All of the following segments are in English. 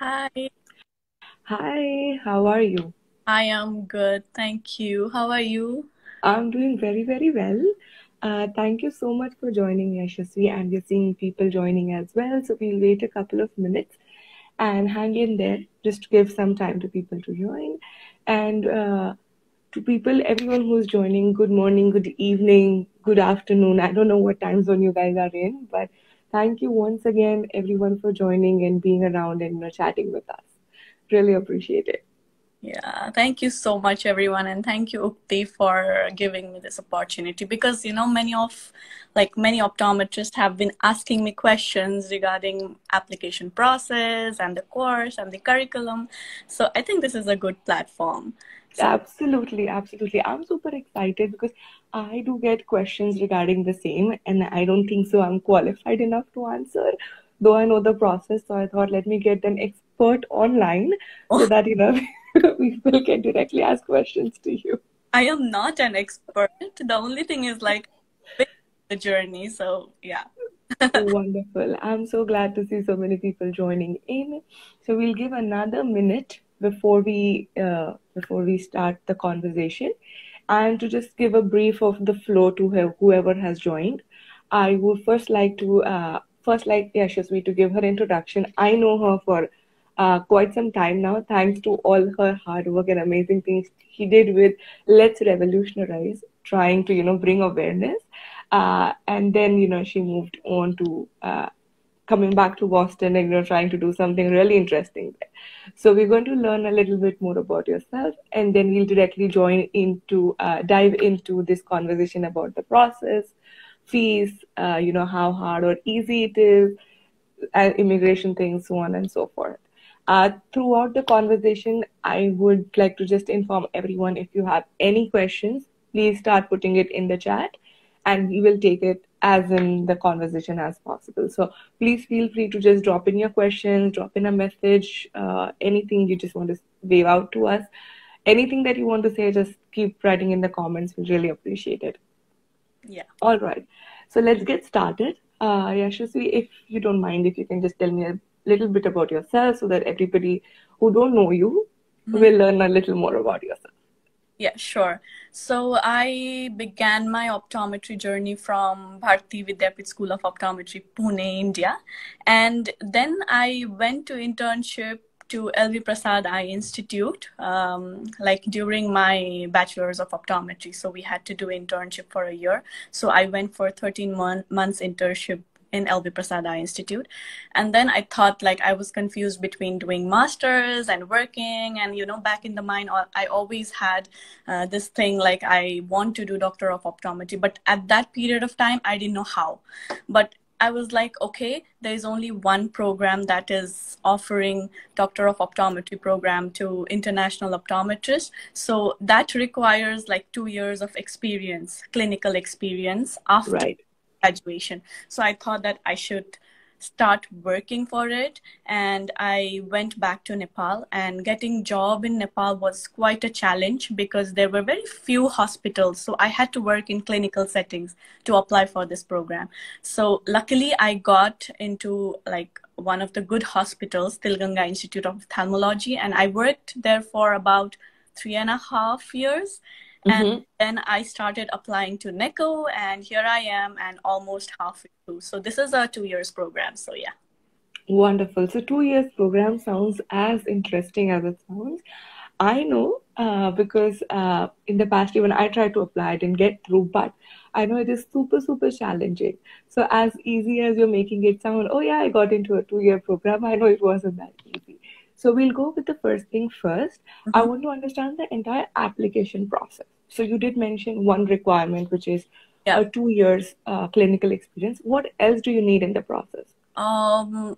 Hi, Hi, how are you? I am good. Thank you. How are you? I'm doing very, very well. Thank you so much for joining, Yashaswee, and we're seeing people joining as well. So we'll wait a couple of minutes and hang in there just to give some time to people to join. And to people, everyone who's joining, good morning, good evening, good afternoon. I don't know what time zone you guys are in, but thank you once again, everyone, for joining and being around and chatting with us. Really appreciate it. Yeah, thank you so much, everyone, and thank you, Ukti, for giving me this opportunity. Because many optometrists have been asking me questions regarding application process and the course and the curriculum. So I think this is a good platform. So Absolutely, absolutely. I'm super excited because I do get questions regarding the same, and I don't think so I'm qualified enough to answer, though I know the process. So I thought, let me get an expert online so that, people can directly ask questions to you. I am not an expert. The only thing is like the journey. So yeah. Wonderful. I'm so glad to see so many people joining in. So we'll give another minute before we start the conversation, and to just give a brief of the flow to whoever has joined. I would first like Yashasvi to give her introduction. I know her for quite some time now, thanks to all her hard work and amazing things she did with Let's Revolutionize, trying to bring awareness. And then she moved on to coming back to Boston and trying to do something really interesting there. So we're going to learn a little bit more about yourself, and then we'll directly dive into this conversation about the process, fees, how hard or easy it is, immigration things, so on and so forth. Throughout the conversation, I would like to just inform everyone, if you have any questions, please start putting it in the chat, and we will take it as in the conversation as possible. So please feel free to just drop in your questions, drop in a message, anything you just want to wave out to us. Anything that you want to say, just keep writing in the comments. We'll really appreciate it. Yeah. All right. So let's get started. Yashasvi, if you don't mind, if you can just tell me a little bit about yourself so that everybody who don't know you Mhm. will learn a little more about yourself. Yeah, sure. So I began my optometry journey from Bharati Vidyapit School of Optometry, Pune, India. And then I went to internship to LV Prasad Eye Institute, like during my bachelor's of optometry. So we had to do internship for a year. So I went for 13 months internship in LV Prasad Eye Institute. And then I thought, like, I was confused between doing masters and working. And, back in the mind, I always had this thing, like, I want to do Doctor of Optometry. But at that period of time, I didn't know how. But I was like, okay, there is only one program that is offering Doctor of Optometry program to international optometrists. So that requires like 2 years of experience, clinical experience after Right. graduation. So I thought that I should start working for it, and I went back to Nepal, and getting job in Nepal was quite a challenge because there were very few hospitals, so I had to work in clinical settings to apply for this program. So luckily I got into like one of the good hospitals, Tilganga Institute of Ophthalmology, and I worked there for about 3.5 years. And Mm-hmm. then I started applying to NECO, and here I am, and almost halfway through. So this is a 2 years program. So yeah. Wonderful. So 2 years program sounds as interesting as it sounds. I know because in the past, even I tried to apply, I didn't get through, but I know it is super, super challenging. So as easy as you're making it sound, oh yeah, I got into a 2 year program. I know it wasn't that easy. So we'll go with the first thing first. I Mhm. want to understand the entire application process. So you did mention one requirement, which is Yeah. a 2 years clinical experience. What else do you need in the process? Um,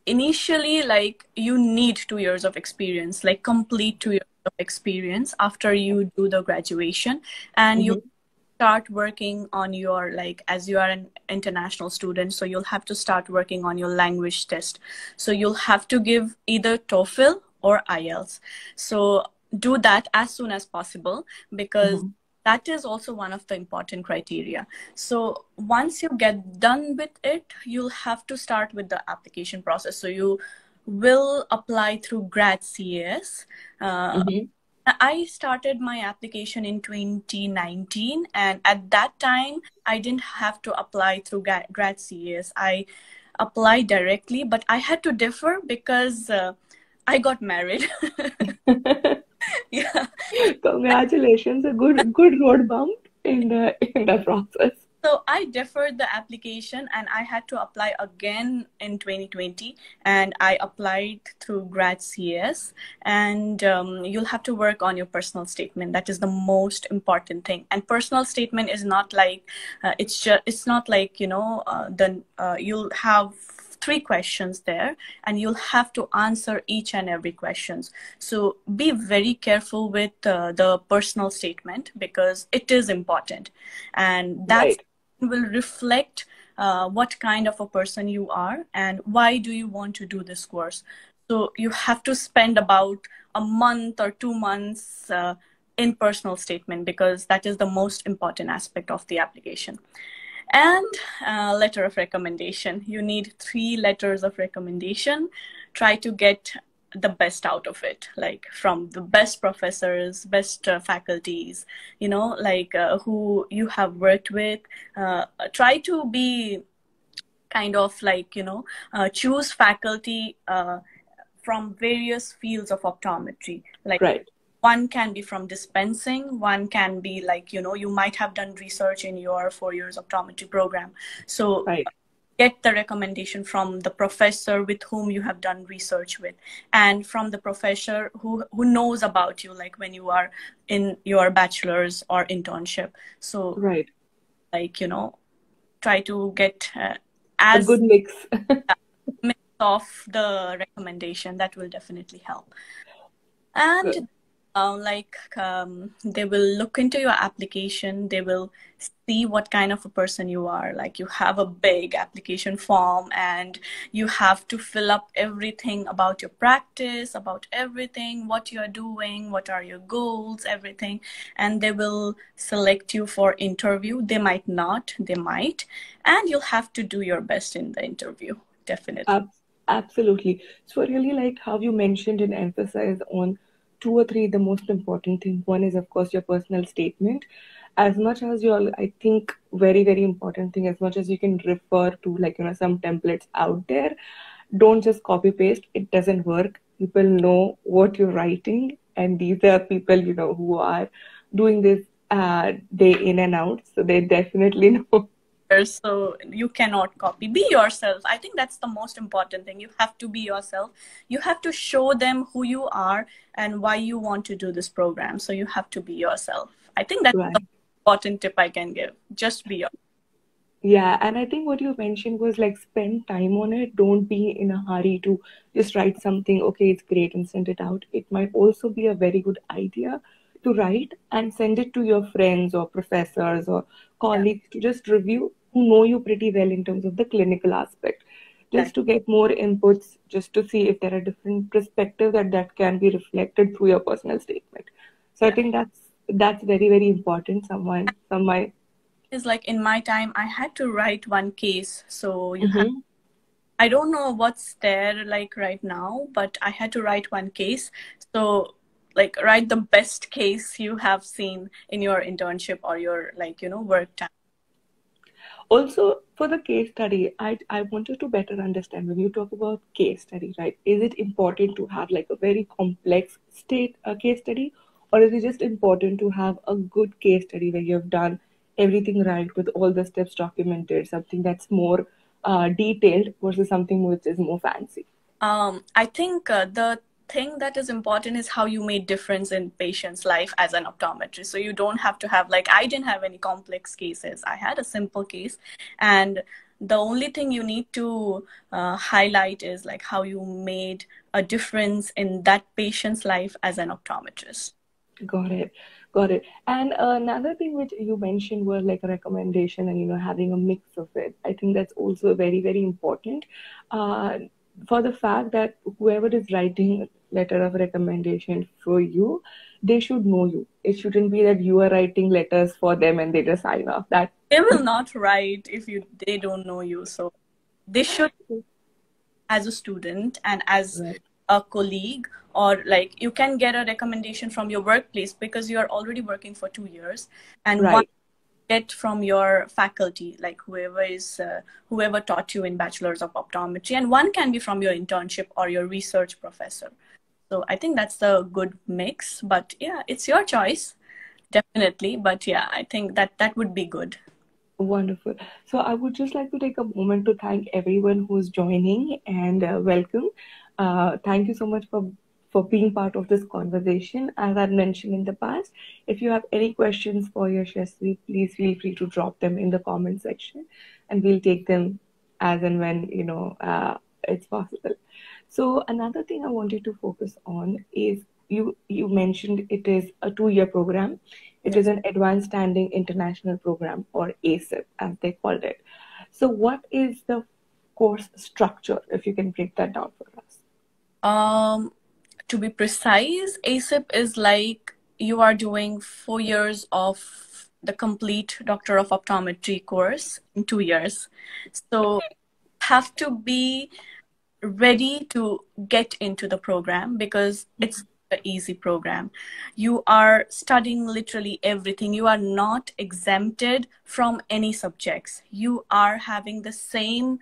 Initially, like, you need 2 years of experience, like complete 2 years of experience after you do the graduation, and you Mm-hmm. start working on your, like, as you are an international student, so you'll have to start working on your language test. So you'll have to give either TOEFL or IELTS. So do that as soon as possible, because Mm-hmm. that is also one of the important criteria. So once you get done with it, you'll have to start with the application process. So you will apply through Grad CAS. Mm-hmm. I started my application in 2019, and at that time, I didn't have to apply through Grad CAS. I applied directly, but I had to defer because I got married. Yeah. Congratulations, a good road bump in the process. So I deferred the application and I had to apply again in 2020, and I applied through Grad CS, and you'll have to work on your personal statement. That is the most important thing. And personal statement is not like it's not like you'll have 3 questions there and you'll have to answer each and every questions. So be very careful with the personal statement because it is important, and that's Right. will reflect what kind of a person you are and why do you want to do this course. So you have to spend about a month or 2 months in personal statement because that is the most important aspect of the application. And letter of recommendation. You need 3 letters of recommendation. Try to get the best out of it, like from the best professors, best faculties, who you have worked with. Try to be kind of like, choose faculty from various fields of optometry. Like Right. one can be from dispensing, one can be like, you might have done research in your 4 years optometry program. So Right. get the recommendation from the professor with whom you have done research with, and from the professor who knows about you, like when you are in your bachelor's or internship. So Right. like, try to get A as good mix. mix of the recommendation. That will definitely help. And Good. they will look into your application. They will see what kind of a person you are. Like you have a big application form and you have to fill up everything about your practice, about everything, what you're doing, what are your goals, everything. And they will select you for interview. They might not, they might. And you'll have to do your best in the interview, definitely. Ab- Absolutely. So I really like how you mentioned and emphasized on 2 or 3 the most important thing. One is of course your personal statement. As much as you're, I think, very important thing, as much as you can refer to like some templates out there, don't just copy paste. It doesn't work. People know what you're writing, and these are people who are doing this day in and out, so they definitely know. So you cannot copy. Be yourself. I think that's the most important thing. You have to be yourself. You have to show them who you are and why you want to do this program. So you have to be yourself. I think that's the Right. important tip I can give. Just be yourself. Yeah, and I think what you mentioned was like spend time on it. Don't be in a hurry to just write something, okay, it's great, and send it out. It might also be a very good idea to write and send it to your friends or professors or Yeah, colleagues to just review who know you pretty well in terms of the clinical aspect, just exactly. to get more inputs, just to see if there are different perspectives that can be reflected through your personal statement. So I Yeah. think that's very important. Some might. It's like in my time, I had to write one case. So Mhm. I don't know what's there like right now, but I had to write one case. So like write the best case you have seen in your internship or your work time. Also, for the case study, I wanted to better understand when you talk about case study, right? Is it important to have like a very complex case study, or is it just important to have a good case study where you have done everything right with all the steps documented, something that's more detailed versus something which is more fancy? I think the thing that is important is how you made difference in patient's life as an optometrist. So you don't have to have like I didn't have any complex cases. I had a simple case, and the only thing you need to highlight is like how you made a difference in that patient's life as an optometrist. Got it. Got it. And another thing which you mentioned was like a recommendation and, having a mix of it. I think that's also very important uh, for the fact that whoever is writing letter of recommendation for you, they should know you. It shouldn't be that you are writing letters for them and they just sign off. They will not write if they don't know you. So they should. as a student and as Right. a colleague, or like you can get a recommendation from your workplace because you are already working for 2 years, and one Right. get from your faculty, like whoever taught you in bachelor's of optometry, and one can be from your internship or your research professor. So I think that's the good mix, but yeah, it's your choice, definitely. But yeah, I think that would be good. Wonderful. So I would just like to take a moment to thank everyone who's joining and welcome. Thank you so much for being part of this conversation. As I've mentioned in the past, if you have any questions for Yashaswee, please feel free to drop them in the comment section, and we'll take them as and when it's possible. So another thing I wanted to focus on is you mentioned it is a 2-year program. It is Yes. an Advanced Standing International Program, or ASIP as they called it. So what is the course structure, if you can break that down for us? To be precise, ASIP is like you are doing 4 years of the complete Doctor of Optometry course in 2 years. So have to be ready to get into the program because it's an easy program. You are studying literally everything. You are not exempted from any subjects. You are having the same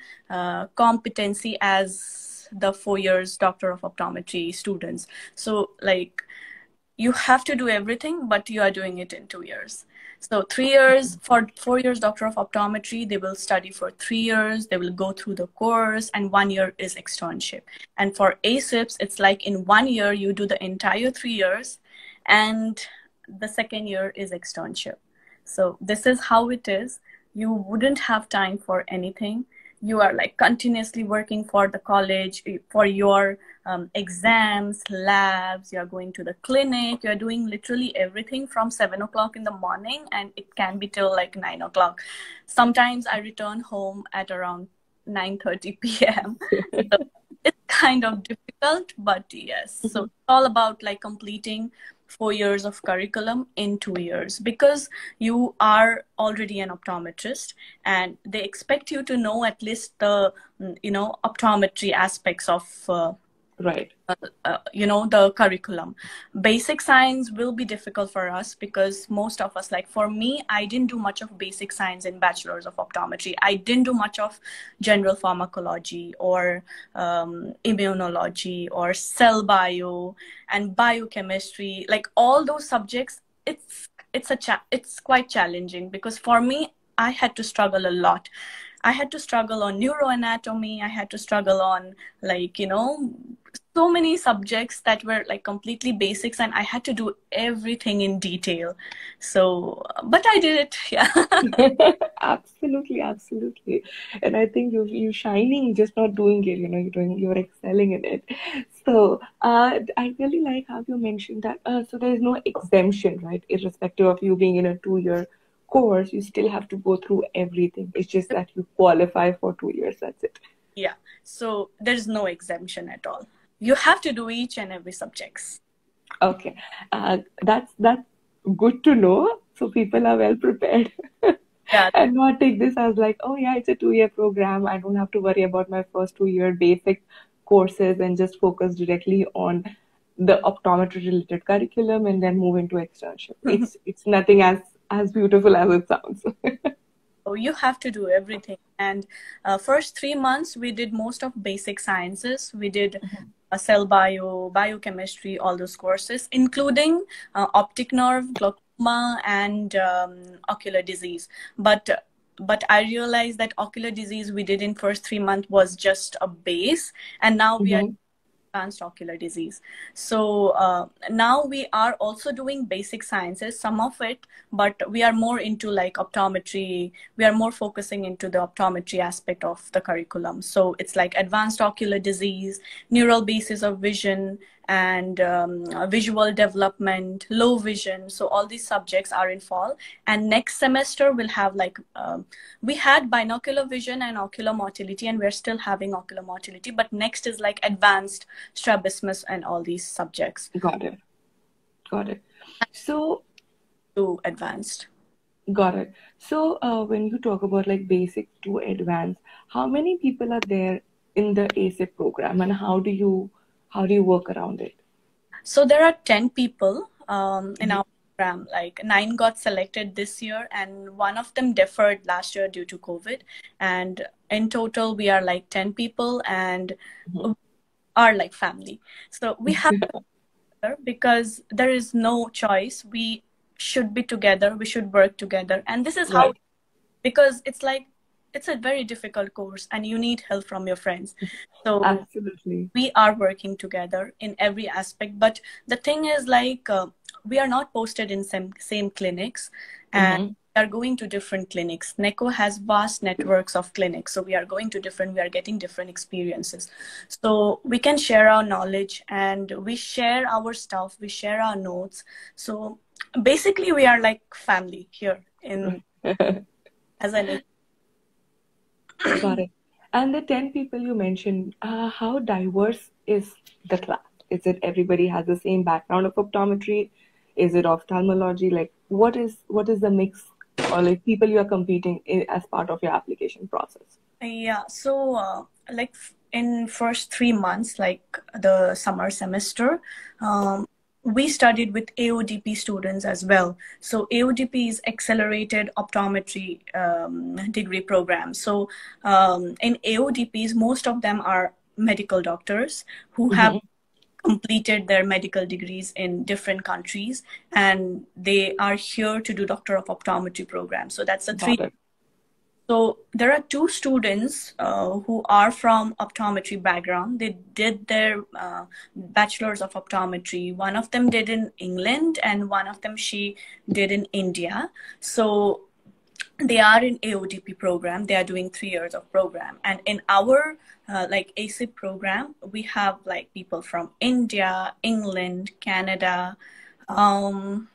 competency as the 4 years Doctor of Optometry students. So like you have to do everything, but you are doing it in 2 years. So 3 years, for 4 years Doctor of Optometry, they will study for 3 years, they will go through the course, and 1 year is externship. And for ASIPs, it's like in 1 year, you do the entire 3 years, and the second year is externship. So this is how it is. You wouldn't have time for anything. You are like continuously working for the college, for your exams, labs, you're going to the clinic, you're doing literally everything from 7 o'clock in the morning, and it can be till like 9 o'clock. Sometimes I return home at around 9:30 p.m. So it's kind of difficult, but yes. So it's all about like completing 4 years of curriculum in 2 years because you are already an optometrist and they expect you to know at least the optometry aspects of Right. the curriculum. Basic science will be difficult for us because most of us, like for me, I didn't do much of basic science in bachelor's of optometry. I didn't do much of general pharmacology or immunology or cell bio and biochemistry. Like all those subjects, it's quite challenging because for me, I had to struggle a lot. I had to struggle on neuroanatomy. I had to struggle on so many subjects that were like completely basics, and I had to do everything in detail. So, but I did it. Yeah. Absolutely, absolutely. And I think you shining, just not doing it, you're excelling in it. So I really like how you mentioned that. So there is no exemption, right? Irrespective of you being in a 2-year course, you still have to go through everything. It's just that you qualify for 2 years. That's it. Yeah. So there's no exemption at all. You have to do each and every subjects. Okay, that's good to know. So people are well prepared Yeah. and not take this as like, oh yeah, it's a 2-year program. I don't have to worry about my first 2-year basic courses and just focus directly on the optometry related curriculum and then move into externship. It's nothing as beautiful as it sounds. So you have to do everything. And first 3 months, we did most of basic sciences. We did cell bio, biochemistry, all those courses, including optic nerve, glaucoma, and ocular disease. But I realized that ocular disease we did in first 3 months was just a base, and now we are Mhm. advanced ocular disease. So now we are also doing basic sciences, some of it, but we are more into like optometry. We are more focusing into the optometry aspect of the curriculum. So it's like advanced ocular disease, neural basis of vision, and visual development, low vision. So all these subjects are in fall. And next semester we'll have like we had binocular vision and ocular motility, and we're still having ocular motility, but next is like advanced strabismus and all these subjects. Got it. Got it. So To advanced. got it. So when you talk about like basic to advanced, how many people are there in the ASIP program, and how do you work around it? So there are 10 people in our program. Like 9 got selected this year, and one of them deferred last year due to COVID. And in total, we are like 10 people, and are like family. So we have because there is no choice. We should be together. We should work together, and this is how. Right. Because it's a very difficult course, and you need help from your friends. So Absolutely. we are working together in every aspect, but the thing is like we are not posted in same clinics, and we are going to different clinics. NECO has vast networks of clinics, so we are getting different experiences, so we can share our knowledge, and we share our stuff, we share our notes. So basically we are like family here in as an Got it. And the 10 people you mentioned, how diverse is the class? Is it everybody has the same background of optometry? Is it ophthalmology? Like, what is the mix, or like people you are competing as part of your application process? Yeah, so like in first 3 months, like the summer semester, we studied with AODP students as well. So AODP is Accelerated Optometry degree program. So in AODPs, most of them are medical doctors who have completed their medical degrees in different countries, and they are here to do Doctor of Optometry program. So that's the three. So there are 2 students who are from optometry background. They did their bachelor's of optometry. One of them did in England, and one of them she did in India. So they are in AODP program. They are doing 3 years of program. And in our like ASIP program, we have like people from India, England, Canada. I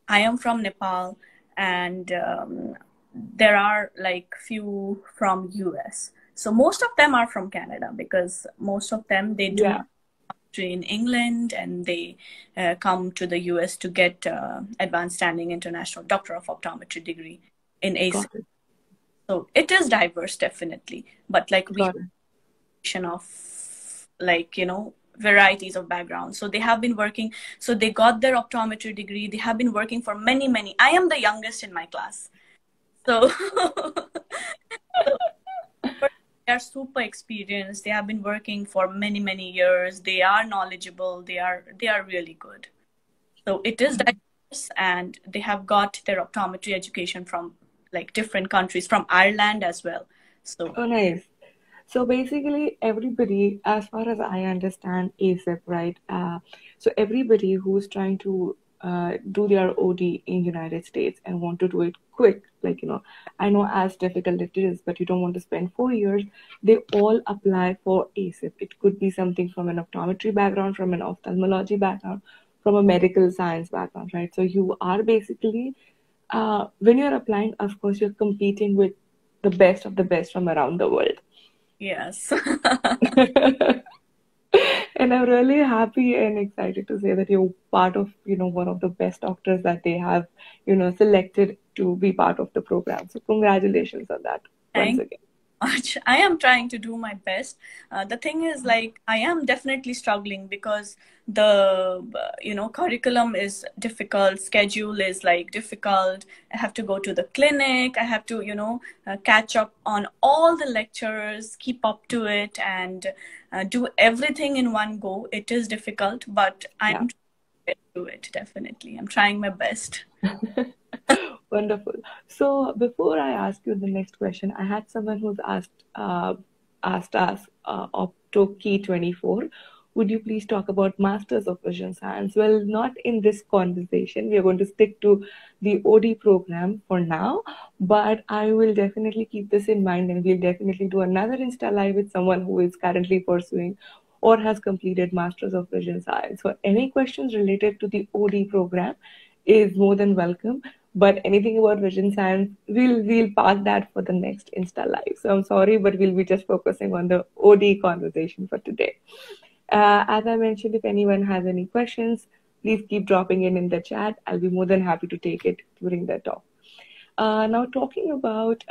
am from Nepal, and there are like few from US. So most of them are from Canada, because most of them, they do in England, and they come to the US to get advanced standing international Doctor of Optometry degree in ASIP. So it is diverse, definitely, but like we have of like, you know, varieties of backgrounds. So they have been working, so they got their optometry degree, they have been working for many. I am the youngest in my class. So, they are super experienced. They have been working for many years. They are knowledgeable. They are really good. So it is diverse, and they have got their optometry education from like different countries, from Ireland as well. So nice. So basically, everybody, as far as I understand ASIP, right? So everybody who's trying to do their OD in United States and want to do it quick, like, you know, I know as difficult it is, but you don't want to spend 4 years, they all apply for ASIP. It could be something from an optometry background, from an ophthalmology background, from a medical science background, right? So you are basically, when you're applying, of course, you're competing with the best of the best from around the world. Yes. And I'm really happy and excited to say that you're part of, you know, one of the best doctors that they have, you know, selected to be part of the program. So congratulations on that once again. Much. I am trying to do my best. The thing is, like, I am definitely struggling because the curriculum is difficult, schedule is like difficult. I have to go to the clinic, I have to catch up on all the lectures, keep up to it, and do everything in one go. It is difficult, but I'm trying to do it. Definitely, I'm trying my best. Wonderful. So before I ask you the next question, I had someone who's asked us Opto Key 24. Would you please talk about Masters of Vision Science? Well, not in this conversation. We are going to stick to the OD program for now, but I will definitely keep this in mind, and we'll definitely do another InstaLive with someone who is currently pursuing or has completed Masters of Vision Science. So any questions related to the OD program is more than welcome. But anything about vision science, we'll park that for the next InstaLive. So I'm sorry, but we'll be just focusing on the OD conversation for today. As I mentioned, if anyone has any questions, please keep dropping in the chat. I'll be more than happy to take it during the talk. Now, talking about,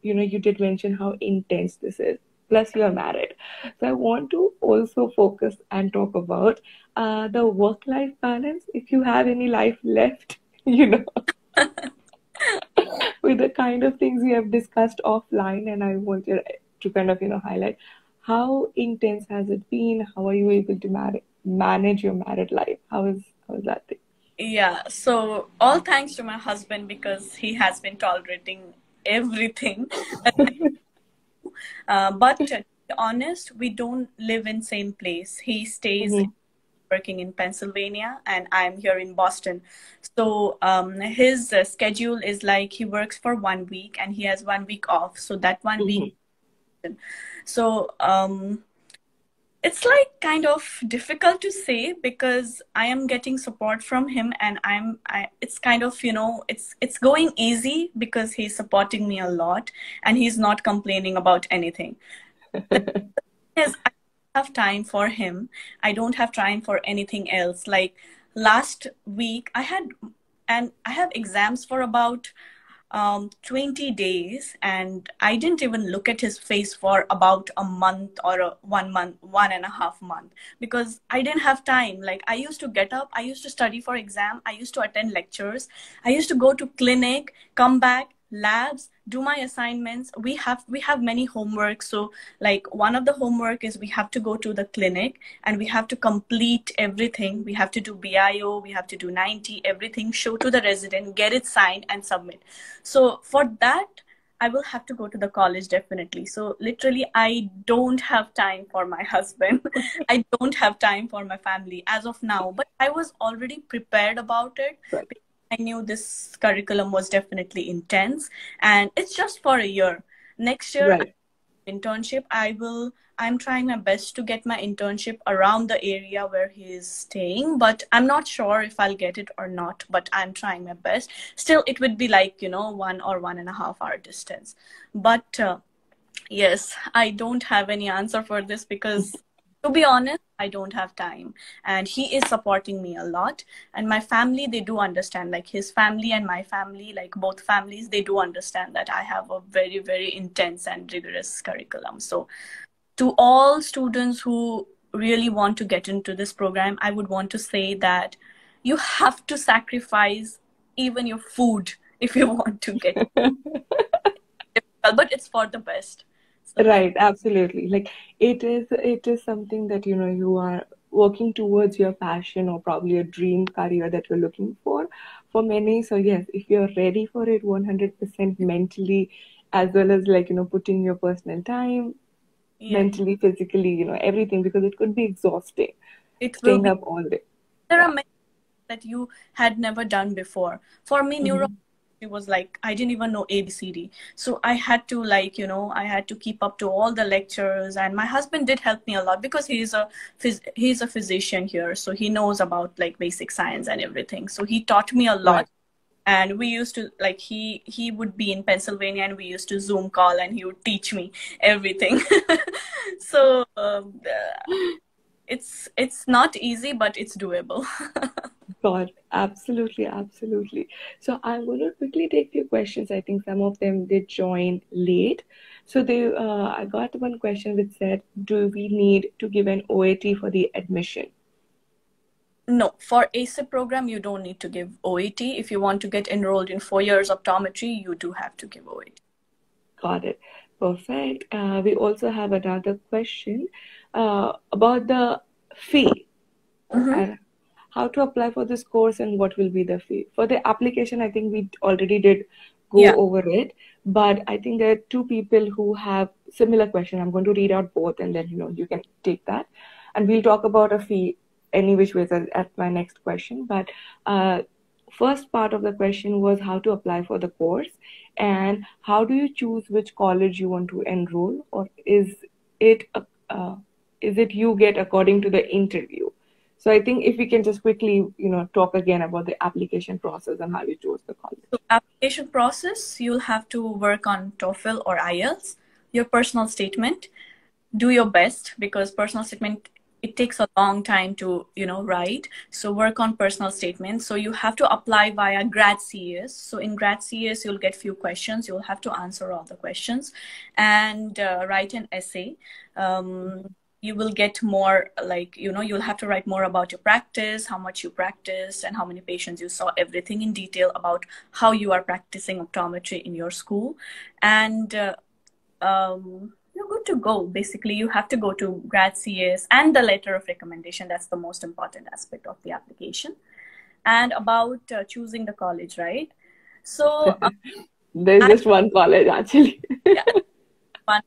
you did mention how intense this is. Plus, you are married. So I want to also focus and talk about the work-life balance. If you have any life left, you know, with the kind of things we have discussed offline, and I wanted to kind of, highlight how intense has it been? How are you able to manage your married life? How is that thing? Yeah, so all thanks to my husband because he has been tolerating everything. But to be honest, we don't live in same place. He stays Mm-hmm. working in Pennsylvania and I'm here in Boston. So his schedule is like he works for 1 week and he has 1 week off. So that 1 week. Mm-hmm. So it's like kind of difficult to say because I am getting support from him and it's kind of, it's going easy because he's supporting me a lot and he's not complaining about anything. The thing is, I don't have time for him. I don't have time for anything else. Like last week I have exams for about 20 days and I didn't even look at his face for about a month or 1 month, 1.5 months because I didn't have time. Like I used to get up, I used to study for exam, I used to attend lectures, I used to go to clinic, come back, labs, do my assignments. We have many homework. So like one of the homework is we have to go to the clinic and we have to complete everything. We have to do BIO, we have to do 90, everything, show to the resident, get it signed and submit. So for that, I will have to go to the college definitely. So literally, I don't have time for my husband. I don't have time for my family as of now. But I was already prepared about it. Right. I knew this curriculum was definitely intense, and it's just for a year. Next year, Right. internship, I'm trying my best to get my internship around the area where he is staying, but I'm not sure if I'll get it or not, but I'm trying my best. Still, it would be like 1 or 1.5 hour distance, but yes, I don't have any answer for this because, to be honest, I don't have time. And he is supporting me a lot. And my family, they do understand, like his family and my family, like both families, they do understand that I have a very, very intense and rigorous curriculum. So, to all students who really want to get into this program, I would want to say that you have to sacrifice even your food if you want to get it, but it's for the best. So, Right, absolutely. Like it is something that you are working towards your passion or probably a dream career that you're looking for many. So yes, if you're ready for it 100% mentally as well as like putting your personal time, yeah, mentally, physically, everything, because it could be exhausting it will staying be. up all day. There are Yeah. many that you had never done before. For me, neuro Hmm. it was like I didn't even know ABCD. So I had to I had to keep up to all the lectures and my husband did help me a lot because he's a physician here. So he knows about like basic science and everything. So he taught me a Right. lot. And we used to like he would be in Pennsylvania and we used to Zoom call and he would teach me everything. So it's not easy, but it's doable. God, absolutely, absolutely. So I'm going to quickly take few questions. I think some of them they joined late. So I got one question which said, "Do we need to give an OAT for the admission?" No, for ASIP program, you don't need to give OET. If you want to get enrolled in 4 years optometry, you do have to give OET. Got it. Perfect. We also have another question about the fee Mm-hmm. and how to apply for this course and what will be the fee. For the application, I think we already did Yeah. go over it, but I think there are two people who have similar question. I'm going to read out both and then you can take that. And we'll talk about a fee any which ways at my next question. But first part of the question was how to apply for the course and how do you choose which college you want to enroll, or it uh, is it you get according to the interview? So I think if we can just quickly, talk again about the application process and how you chose the So college. application process, you'll have to work on TOEFL or IELTS, your personal statement, do your best because personal statement it takes a long time to, write. So work on personal statements. So you have to apply via grad CS. So in grad CS, you'll get few questions. You'll have to answer all the questions and write an essay. You will get more, like, you'll have to write more about your practice, how much you practiced and how many patients you saw, everything in detail about how you are practicing optometry in your school. And you're good to go. Basically, you have to go to grad CS and the letter of recommendation. That's the most important aspect of the application. And about choosing the college, right? So There's just one college actually. yeah, one,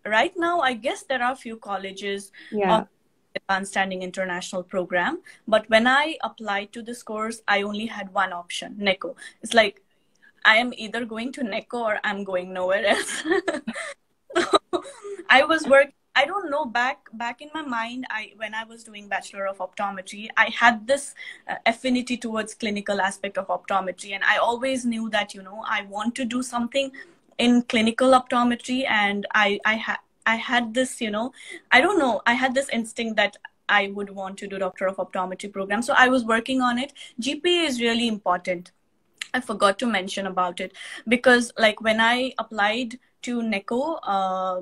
right now, I guess there are a few colleges Yeah. of advanced standing international program. But when I applied to this course, I only had one option, NECO. It's like, I am either going to NECO or I'm going nowhere else. I was working, I don't know, back in my mind, when I was doing Bachelor of Optometry, I had this affinity towards clinical aspect of optometry. And I always knew that, I want to do something in clinical optometry. And I had this, I don't know, I had this instinct that I would want to do Doctor of Optometry program. So I was working on it. GPA is really important. I forgot to mention about it because, like, when I applied to NECO,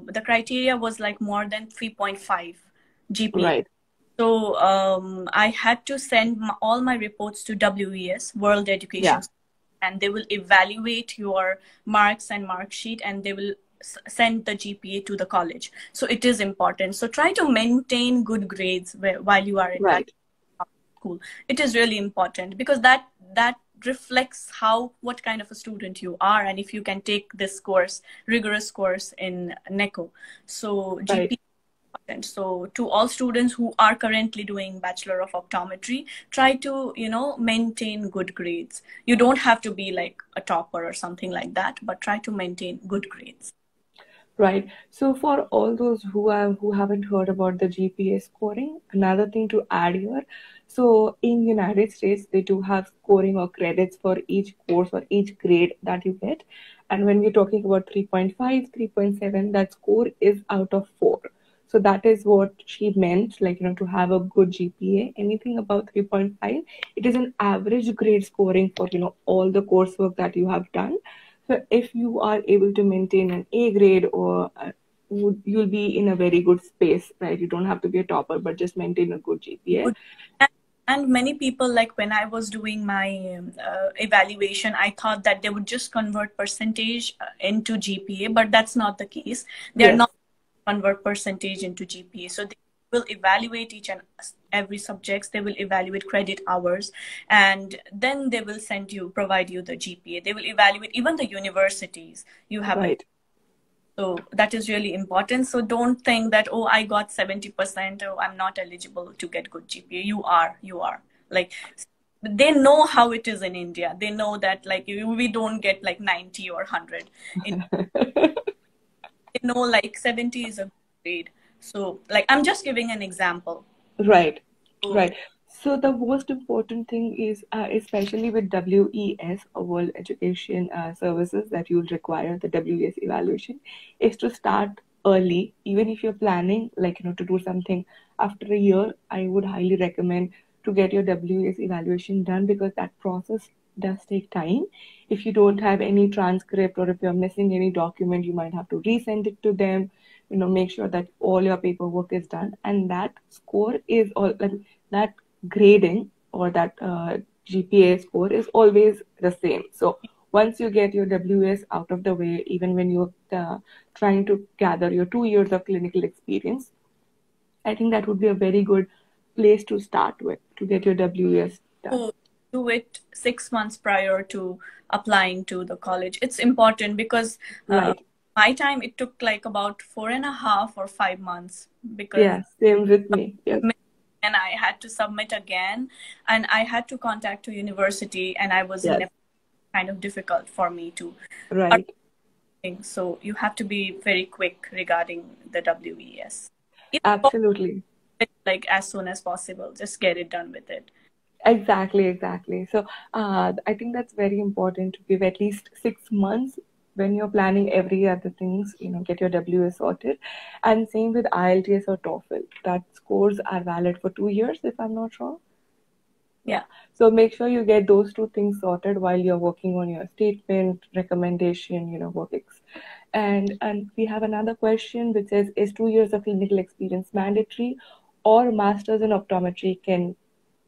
the criteria was like more than 3.5 GPA. Right. So I had to send all my reports to WES, World Education, and they will evaluate your marks and mark sheet, and they will send the GPA to the college. So it is important. So try to maintain good grades while you are in that school. It is really important because that reflects what kind of a student you are, and if you can take this course, rigorous course in NECO. So GPA is important. So to all students who are currently doing Bachelor of Optometry, try to, maintain good grades. You don't have to be like a topper or something like that, but try to maintain good grades. Right. So for all those who haven't heard about the GPA scoring, another thing to add here. So in United States, they do have scoring or credits for each course or each grade that you get. And when we're talking about 3.5, 3.7, that score is out of 4. So that is what she meant, like, to have a good GPA. Anything above 3.5, it is an average grade scoring for, all the coursework that you have done. So if you are able to maintain an A grade, or you'll be in a very good space, right? You don't have to be a topper, but just maintain a good GPA. And many people, like when I was doing my evaluation, I thought that they would just convert percentage into GPA, but that's not the case. They're not convert percentage into GPA. So they will evaluate each and every subjects. They will evaluate credit hours, and then they will provide you the GPA. They will evaluate even the universities you have. Right. So that is really important. So don't think that, oh, I got 70%, oh, I'm not eligible to get good GPA. You are. Like, they know how it is in India. They know that, like, we don't get like 90 or 100. They know like 70 is a good grade. So, like, I'm just giving an example. Right. So the most important thing is, especially with WES, or World Education Services, that you'll require the WES evaluation, is to start early. Even if you're planning, like, to do something after a year, I would highly recommend to get your WES evaluation done, because that process does take time. If you don't have any transcript, or if you're missing any document, you might have to resend it to them. Make sure that all your paperwork is done, and that score is all, like, that grading, or that GPA score is always the same. So once you get your WS out of the way, even when you're trying to gather your 2 years of clinical experience, I think that would be a very good place to start with, to get your WS done. Do it 6 months prior to applying to the college. It's important because my time, it took like about 4.5 or 5 months, because same with me. And I had to submit again, and I had to contact a university, and I was kind of difficult for me to. So you have to be very quick regarding the WES. Absolutely. Like, as soon as possible, just get it done with it. Exactly. So I think that's very important, to give at least 6 months when you're planning every other things, get your WA sorted. And same with IELTS or TOEFL. That scores are valid for 2 years, if I'm not wrong. Yeah. So make sure you get those two things sorted while you're working on your statement, recommendation, workix. And we have another question which says, is 2 years of clinical experience mandatory, or masters in optometry can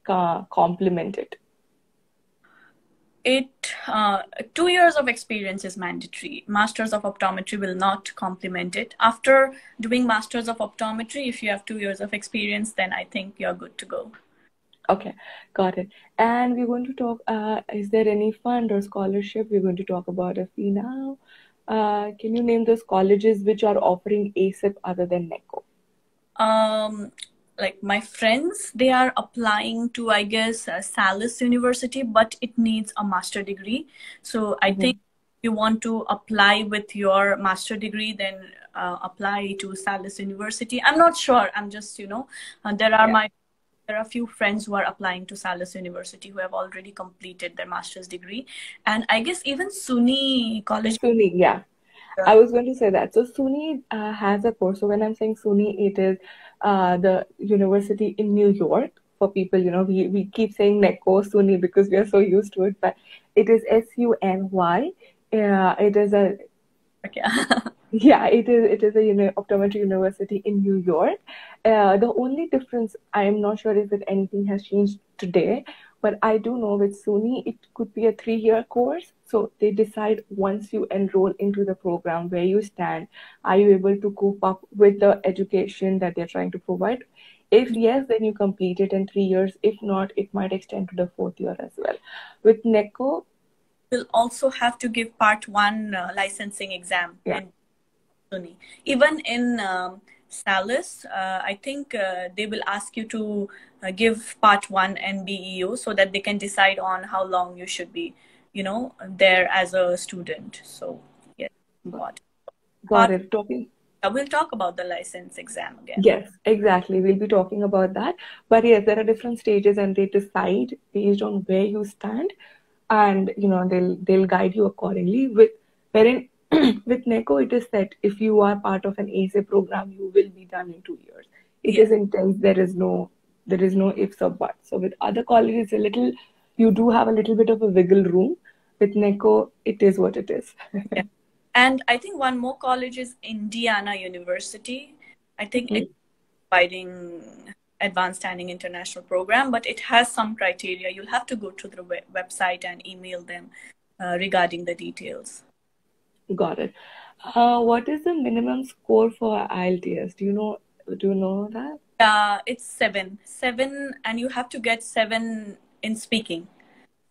complement it? 2 years of experience is mandatory. Masters of optometry will not complement it. After doing masters of optometry, if you have 2 years of experience, then I think you're good to go. Okay, got it. And we're going to talk, is there any fund or scholarship? We're going to talk about a fee now. Can you name those colleges which are offering ASIP other than NECO? Like my friends, they are applying to, I guess, Salus University, but it needs a master degree. So I think if you want to apply with your master degree, then apply to Salus University. I'm not sure. I'm just, there are a few friends who are applying to Salus University who have already completed their master's degree. And I guess even SUNY College. SUNY, yeah. I was going to say that. So SUNY has a course. So when I'm saying SUNY, it is the university in New York. For people, we keep saying NECO, SUNY because we are so used to it, but it is SUNY. It is a yeah, it is a optometry university in New York. The only difference, I am not sure if anything has changed today, but I do know with SUNY, it could be a 3-year course. So they decide once you enroll into the program where you stand, are you able to cope up with the education that they're trying to provide? If yes, then you complete it in 3 years. If not, it might extend to the 4th year as well. With NECO, will also have to give part 1 licensing exam. Yeah. In SUNY. Even in Salus, I think they will ask you to give part 1 NBEO so that they can decide on how long you should be, there as a student. So, yes, got it. We'll talk about the license exam again. Yes, exactly. We'll be talking about that. But yes, there are different stages and they decide based on where you stand, and they'll guide you accordingly. Wherein with NECO, it is set if you are part of an ASIP program, you will be done in 2 years. It is intense. There is no ifs or buts. So with other colleges, you do have a little bit of a wiggle room. With NECO, it is what it is. Yeah. And I think one more college is Indiana University. I think it's providing advanced standing international program, but it has some criteria. You'll have to go to the website and email them regarding the details. Got it. What is the minimum score for IELTS? Do you know that? It's 7, and you have to get 7 in speaking.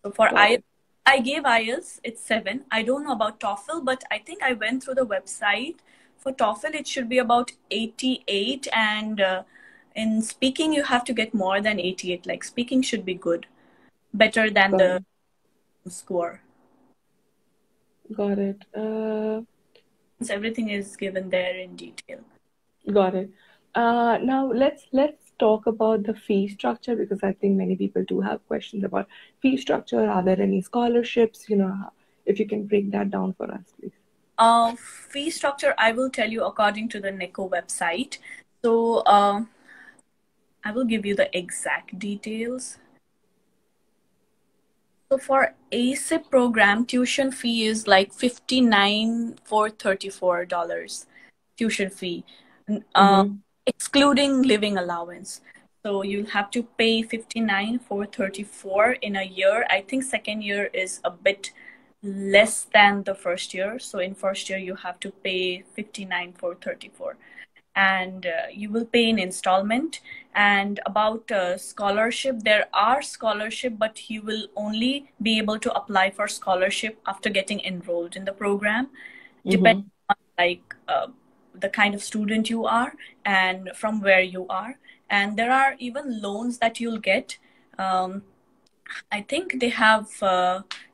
So for IELTS, I gave IELTS, it's 7. I don't know about TOEFL, but I think I went through the website. For TOEFL, it should be about 88, and in speaking, you have to get more than 88. Like speaking should be good, better than the score. Got it. Everything is given there in detail. Got it. Now let's talk about the fee structure, because I think many people do have questions about fee structure. Are there any scholarships? If you can break that down for us, please. Fee structure, I will tell you according to the NECO website. So I will give you the exact details. So for ASIP program, tuition fee is like $59 for $34 tuition fee, excluding living allowance. So you'll have to pay $59 for $34 in a year. I think second year is a bit less than the first year. So in first year, you have to pay $59 for $34. And you will pay in installment. And about scholarship, there are scholarship, but you will only be able to apply for scholarship after getting enrolled in the program, depending on the kind of student you are and from where you are. And there are even loans that you'll get. I think they have,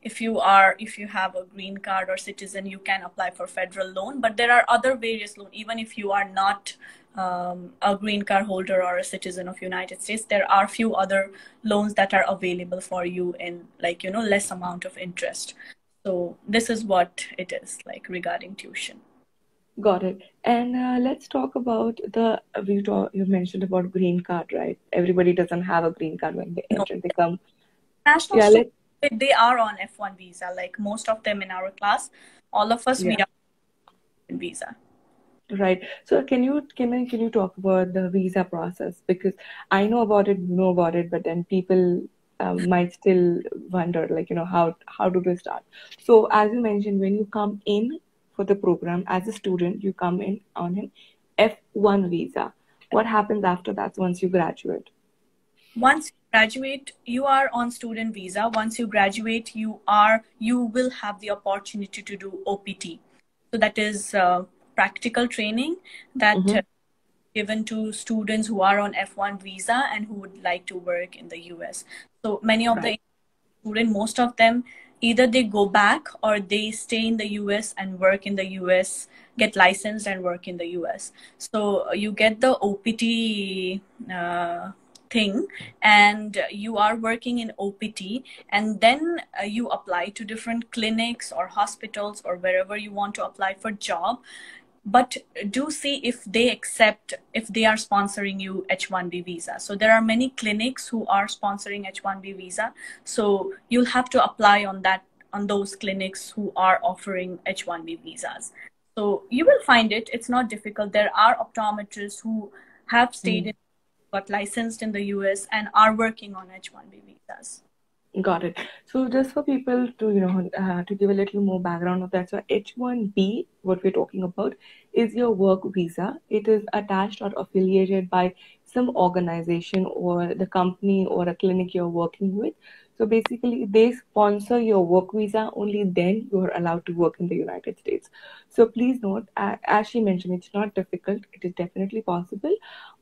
if you have a green card or citizen, you can apply for federal loan, but there are other various loans. Even if you are not a green card holder or a citizen of United States, there are few other loans that are available for you in less amount of interest. So this is what it is like regarding tuition. Got it. And let's talk about you mentioned about green card, right? Everybody doesn't have a green card when they No, enter. They come. national Yeah, students, they are on F1 visa. Like most of them in our class, all of us, we yeah, are on visa. right. So can you talk about the visa process? Because I know about it, you know about it, but then people might still wonder, like, how do they start? So as you mentioned, when you come in for the program as a student, you come in on an F1 visa. What happens after that once you graduate? Once you graduate, you are on student visa. Once you graduate, you will have the opportunity to do OPT. So that is practical training that Mm-hmm. given to students who are on F1 visa and who would like to work in the US. So many of Right. the students, most of them, either they go back or they stay in the US and work in the US, get licensed and work in the US. So you get the OPT thing, and you are working in OPT, and then you apply to different clinics or hospitals or wherever you want to apply for job. But do see if they accept, if they are sponsoring you H1B visa. So there are many clinics who are sponsoring H1B visa, so you'll have to apply on that, on those clinics who are offering H1B visas. So you will find it, it's not difficult. There are optometrists who have stayed in, got licensed in the US and are working on H1B visas. Got it. So just for people to, to give a little more background of that. So H1B, what we're talking about, is your work visa. It is attached or affiliated by some organization or the company or a clinic you're working with. So basically, they sponsor your work visa. Only then you are allowed to work in the United States. So please note, as she mentioned, it's not difficult. It is definitely possible.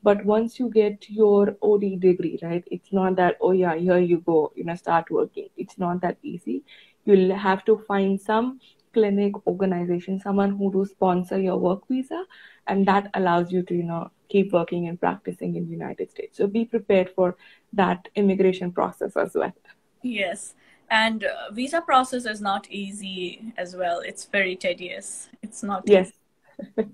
But once you get your OD degree, right, it's not that, oh yeah, here you go, start working. It's not that easy. You'll have to find some clinic organization, someone who do sponsor your work visa, and that allows you to, keep working and practicing in the United States. So be prepared for that immigration process as well. Yes. And visa process is not easy as well. It's very tedious. It's not Yes. easy.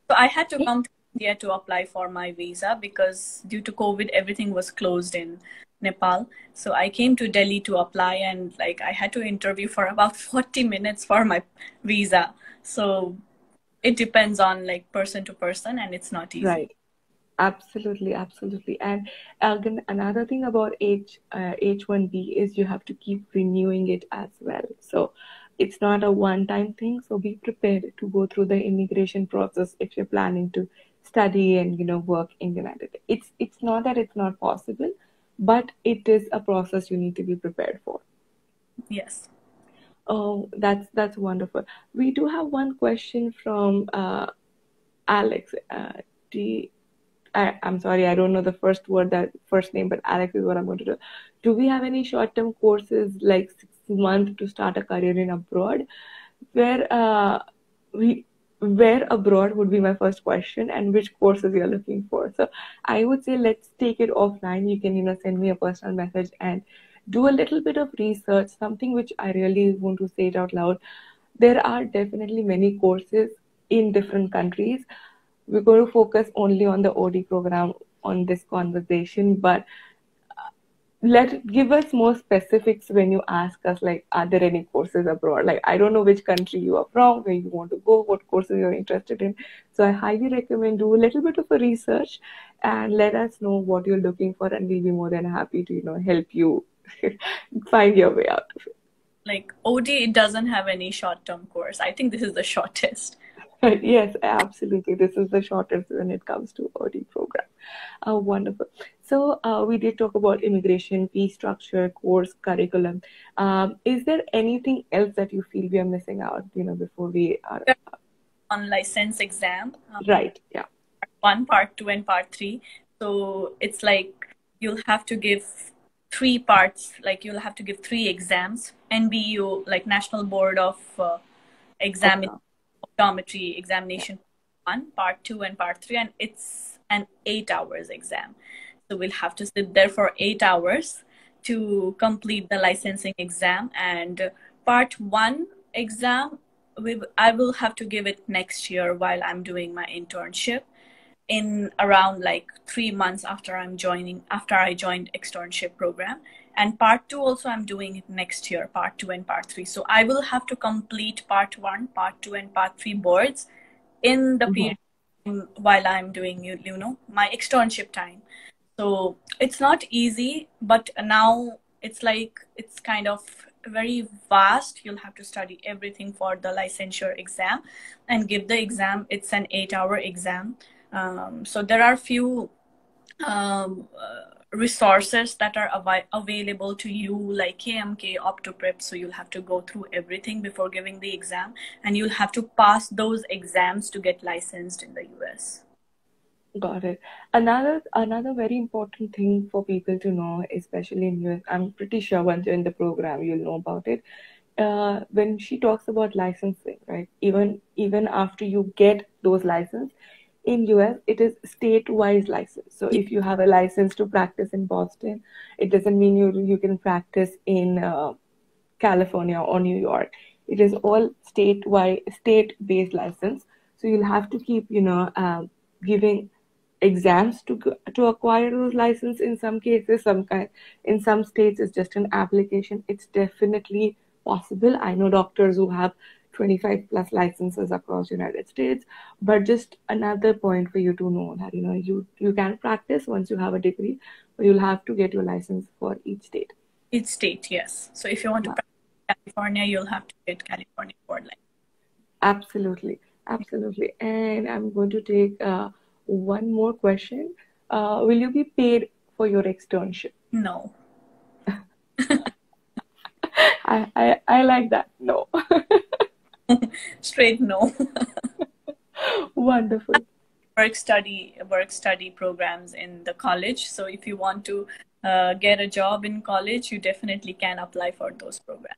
So I had to come to India to apply for my visa because due to COVID, everything was closed in Nepal. So I came to Delhi to apply, and like I had to interview for about 40 minutes for my visa. So it depends on like person to person, and it's not easy. Right. Absolutely, absolutely. And again, another thing about H1B is you have to keep renewing it as well. So it's not a one-time thing. So be prepared to go through the immigration process if you're planning to study and work in United States. It's not that it's not possible, but it is a process you need to be prepared for. Yes. Oh, that's wonderful. We do have one question from Alex. I'm sorry, I don't know the first word, that first name, but Alex is what I'm going to do. Do we have any short-term courses like 6 months to start a career in abroad? Where we where abroad would be my first question, and which courses you're looking for. So I would say let's take it offline. You can send me a personal message and do a little bit of research. Something which I really want to say it out loud. There are definitely many courses in different countries. We're going to focus only on the OD program on this conversation, but give us more specifics when you ask us, like, are there any courses abroad? Like, I don't know which country you are from, where you want to go, what courses you're interested in. So I highly recommend do a little bit of a research and let us know what you're looking for, and we'll be more than happy to help you find your way out of it. Like OD, it doesn't have any short-term course. I think this is the shortest. Yes, absolutely. This is the shortest when it comes to OD program. Wonderful. So we did talk about immigration, fee structure, course, curriculum. Is there anything else that you feel we are missing out, before we are On license exam, right? Yeah. one, part two, and part three. So it's like you'll have to give three parts, like you'll have to give three exams. NBU, like National Board of Okay. Examination, Optometry Examination 1, part 2, and part 3, and it's an 8 hours exam. So we'll have to sit there for 8 hours to complete the licensing exam, and Part 1 exam, I will have to give it next year while I'm doing my internship, in around like 3 months after I joined externship program. And part 2 also I'm doing it next year, part 2 and part 3. So I will have to complete part 1, part 2 and part 3 boards in the period while I'm doing, my externship time. So it's not easy, but now it's kind of very vast. You'll have to study everything for the licensure exam and give the exam. It's an 8-hour exam. So there are few resources that are available to you, like KMK, OptoPrep. So you'll have to go through everything before giving the exam, and you'll have to pass those exams to get licensed in the US. Got it. Another very important thing for people to know, especially in US, I'm pretty sure once you're in the program, you'll know about it. When she talks about licensing, right? Even after you get those license, in US, it is state-wise license. So if you have a license to practice in Boston, it doesn't mean you can practice in California or New York. It is all state-based license. So you'll have to keep, giving exams to acquire those license. In some cases, in some states it's just an application. It's definitely possible. I know doctors who have 25 plus licenses across United States, but just another point for you to know that you can practice once you have a degree, but you'll have to get your license for each state. Each state, yes. So if you want to practice in California, you'll have to get California board license. Absolutely. And I'm going to take one more question. Will you be paid for your externship? No. I like that. No. Straight no. Wonderful. Work study programs in the college. So if you want to get a job in college, you definitely can apply for those programs.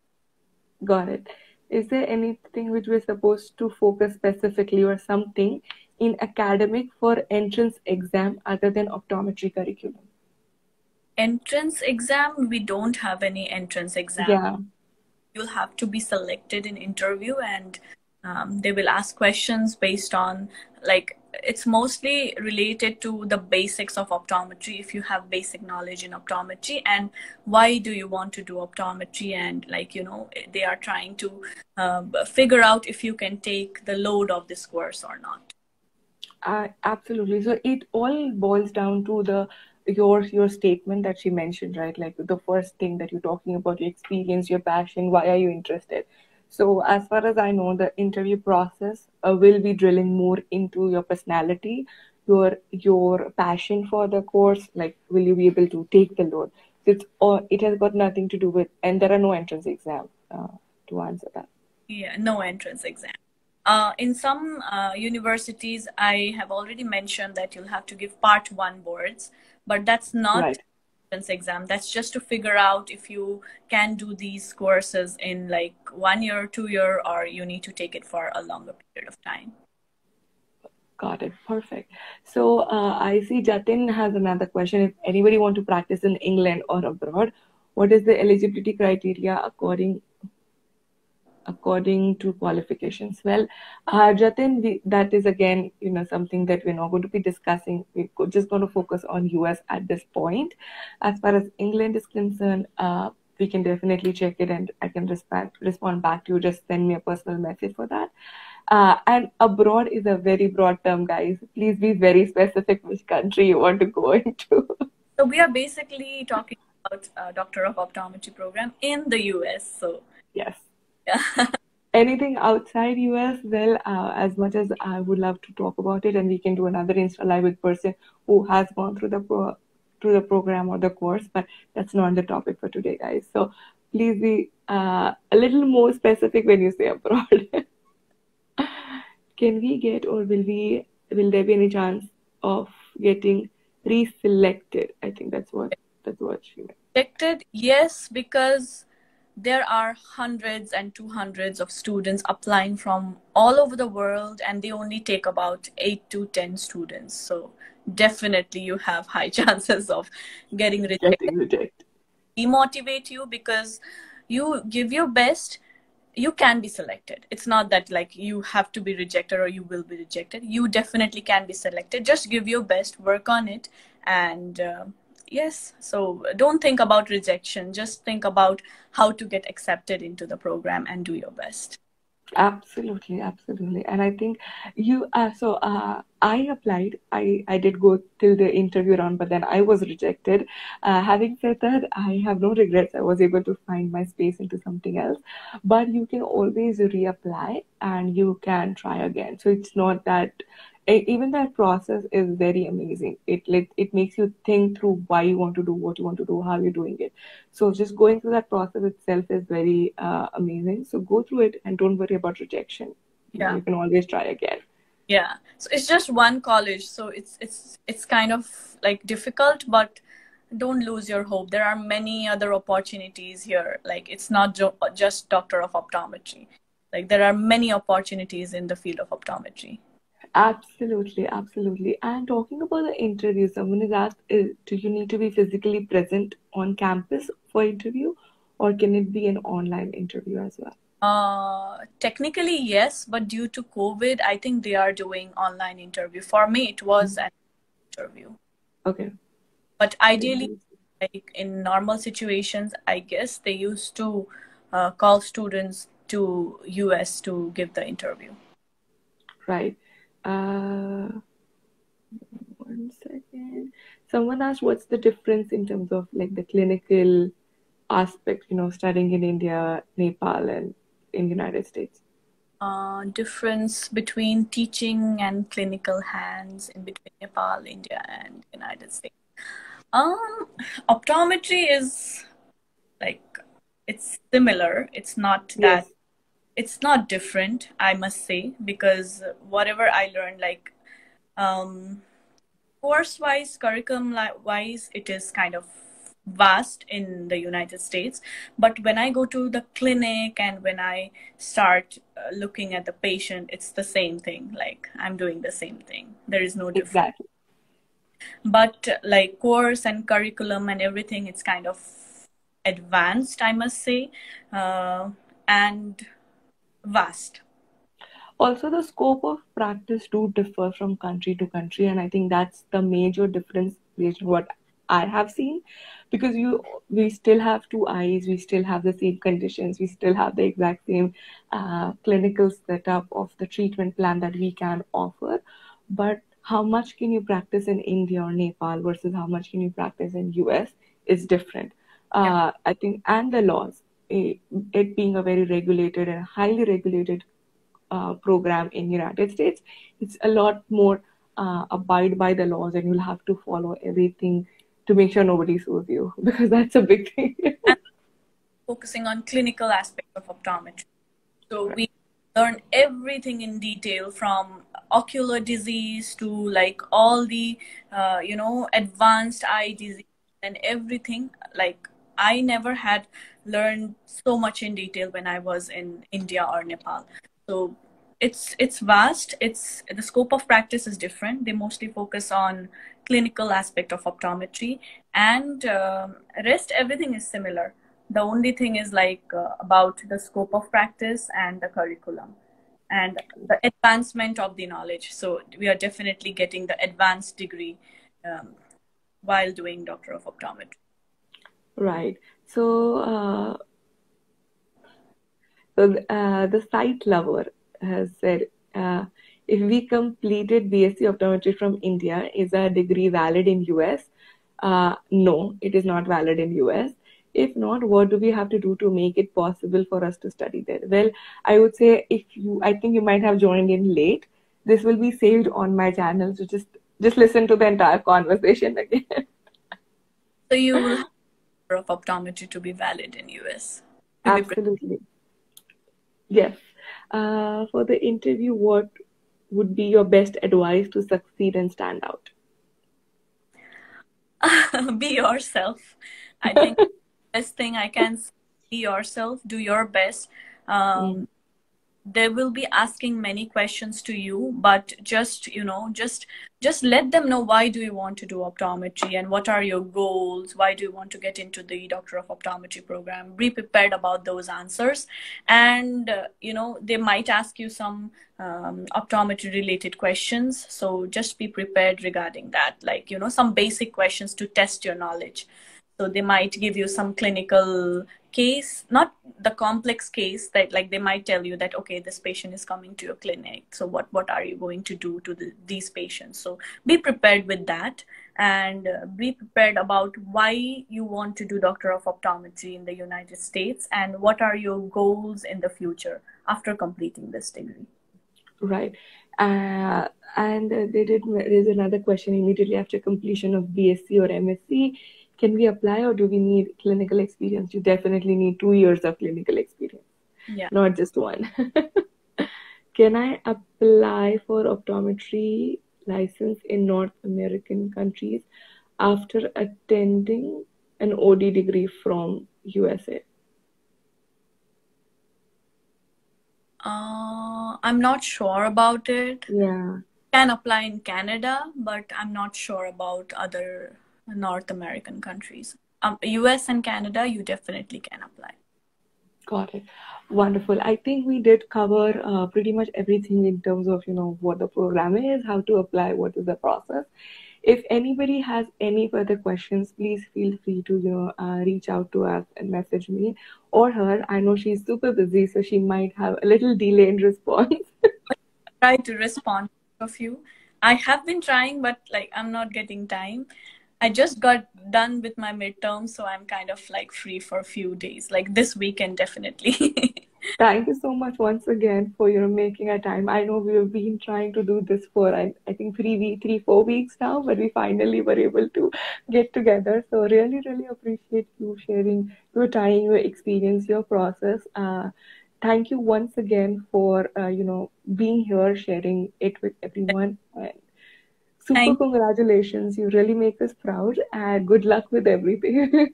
Got it. Is there anything which we're supposed to focus specifically or something in academic for entrance exam other than optometry curriculum? Entrance exam, we don't have any entrance exam. Yeah. You'll have to be selected in interview, and they will ask questions based on, like, it's mostly related to the basics of optometry, if you have basic knowledge in optometry and why do you want to do optometry, and they are trying to figure out if you can take the load of this course or not. Absolutely. So it all boils down to your statement that she mentioned, right? Like the first thing that you're talking about, your experience, your passion, why are you interested? So as far as I know, the interview process will be drilling more into your personality, your passion for the course, like will you be able to take the load? It has got nothing to do with, and there are no entrance exam to answer that. Yeah, no entrance exam. In some universities, I have already mentioned that you'll have to give part 1 boards, but that's not right. Entrance exam. That's just to figure out if you can do these courses in like 1 year, 2 year, or you need to take it for a longer period of time. Got it. Perfect. So I see Jatin has another question. If anybody want to practice in England or abroad, what is the eligibility criteria according to qualifications? Well, Jatin, that is again, something that we're not going to be discussing. We're just going to focus on US at this point. As far as England is concerned, we can definitely check it, and I can respond back to you. Just send me a personal message for that. And abroad is a very broad term, guys. Please be very specific which country you want to go into. So we are basically talking about Doctor of Optometry program in the US. So yes. Yeah. Anything outside US, well, as much as I would love to talk about it, and we can do another InstaLive with person who has gone through the program or the course, but that's not the topic for today, guys. So please be a little more specific when you say abroad. Can we get, or will there be any chance of getting reselected? I think that's what she meant. Selected, yes, because there are hundreds and 200s of students applying from all over the world, and they only take about 8 to 10 students. So definitely you have high chances of getting rejected. Demotivate you because you give your best, you can be selected. It's not that like you have to be rejected or you will be rejected. You definitely can be selected. Just give your best, work on it, and yes. So don't think about rejection. Just think about how to get accepted into the program and do your best. Absolutely, absolutely. And I think I applied. I did go till the interview round, but then I was rejected. Having said that, I have no regrets. I was able to find my space into something else. But you can always reapply and you can try again. So it's not that even that process is very amazing. It makes you think through why you want to do what you want to do, how you're doing it. So just going through that process itself is very amazing. So go through it and don't worry about rejection. Yeah. You can always try again. Yeah. So it's just one college, so it's kind of like difficult, but don't lose your hope. There are many other opportunities here. Like it's not just doctor of optometry. Like there are many opportunities in the field of optometry. Absolutely, absolutely. And talking about the interview, someone is asked, do you need to be physically present on campus for interview, or can it be an online interview as well? Technically, yes, but due to COVID, I think they are doing online interview. For me, it was an interview. Okay. But ideally, like in normal situations, I guess they used to call students to US to give the interview. Right. One second. Someone asked what's the difference in terms of like the clinical aspect, studying in India, Nepal, and in United States. Difference between teaching and clinical hands in between Nepal, India, and United States. Optometry is like it's similar. It's not that Yes. it's not different, I must say, because whatever I learned, like course-wise, curriculum-wise, it is kind of vast in the United States. But when I go to the clinic and when I start looking at the patient, it's the same thing. Like I'm doing the same thing. There is no difference. Exactly. But like course and curriculum and everything, it's kind of advanced, I must say, and vast. Also, the scope of practice do differ from country to country, and I think that's the major difference based on what I have seen. Because we still have two eyes, we still have the same conditions, we still have the exact same clinical setup of the treatment plan that we can offer. But how much can you practice in India or Nepal versus how much can you practice in US is different. Yeah. I think, and the laws, it being a very regulated and highly regulated program in United States, it's a lot more abide by the laws, and you'll have to follow everything to make sure nobody sues you because that's a big thing. And focusing on clinical aspect of optometry. So we learn everything in detail from ocular disease to like all the, advanced eye disease and everything. Like I never had learned so much in detail when I was in India or Nepal. So it's vast. It's the scope of practice is different. They mostly focus on clinical aspect of optometry, and rest everything is similar. The only thing is like about the scope of practice and the curriculum and the advancement of the knowledge. So we are definitely getting the advanced degree while doing Doctor of Optometry. Right. So the site lover has said, if we completed BSc Optometry from India, is our degree valid in US? No, it is not valid in US. If not, what do we have to do to make it possible for us to study there? Well, I would say I think you might have joined in late. This will be saved on my channel, so just listen to the entire conversation again. So you will have Doctor of Optometry to be valid in US. Absolutely. Yes. For the interview, what would be your best advice to succeed and stand out? Be yourself. I think the best thing I can say, be yourself, do your best. Mm. they will be asking many questions to you, but just let them know, why do you want to do optometry and what are your goals? Why do you want to get into the Doctor of Optometry program? Be prepared about those answers. And they might ask you some optometry related questions, so just be prepared regarding that, like some basic questions to test your knowledge. So they might give you some clinical case, not the complex case, that like they might tell you that, okay, this patient is coming to your clinic, so what are you going to do to these patients? So be prepared with that, and be prepared about why you want to do Doctor of Optometry in the United States, and what are your goals in the future after completing this degree. Right. And there's another question immediately after completion of BSc or MSc. Can we apply, or do we need clinical experience? You definitely need 2 years of clinical experience, Yeah. not just one. Can I apply for optometry license in North American countries after attending an OD degree from USA? I'm not sure about it. Yeah. Can apply in Canada, but I'm not sure about other North American countries. US and Canada, you definitely can apply. Got it. Wonderful. I think we did cover pretty much everything in terms of, what the program is, how to apply, what is the process. If anybody has any further questions, please feel free to, reach out to us and message me or her. I know she's super busy, so she might have a little delay in response. Try to respond to a few. I have been trying, but like I'm not getting time. I just got done with my midterm, so I'm kind of like free for a few days, like this weekend, definitely. Thank you so much once again for making a time. I know we've been trying to do this for I think 4 weeks now, but we finally were able to get together. So really, really appreciate you sharing your time, your experience, your process. Thank you once again for being here, sharing it with everyone. And super Thank you congratulations! You really make us proud, and good luck with everything.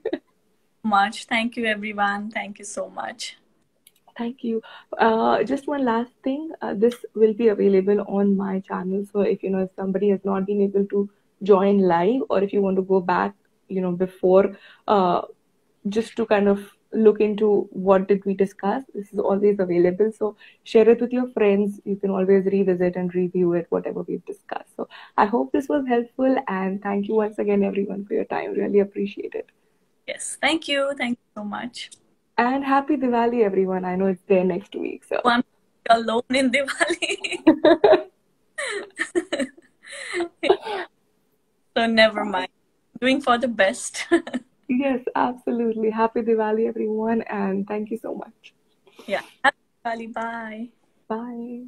so much. Thank you, everyone. Thank you so much. Thank you. Just one last thing. This will be available on my channel. So if somebody has not been able to join live, or if you want to go back, before, just to kind of look into what did we discuss, this is always available. So share it with your friends. You can always revisit and review it, whatever we've discussed. So I hope this was helpful, and thank you once again, everyone, for your time. Really appreciate it. Yes, thank you. Thank you so much. And happy Diwali, everyone. I know it's there next week. So I'm alone in Diwali. So never mind. Doing for the best. Yes, absolutely. Happy Diwali, everyone, and thank you so much. Yeah. Happy Diwali. Bye. Bye.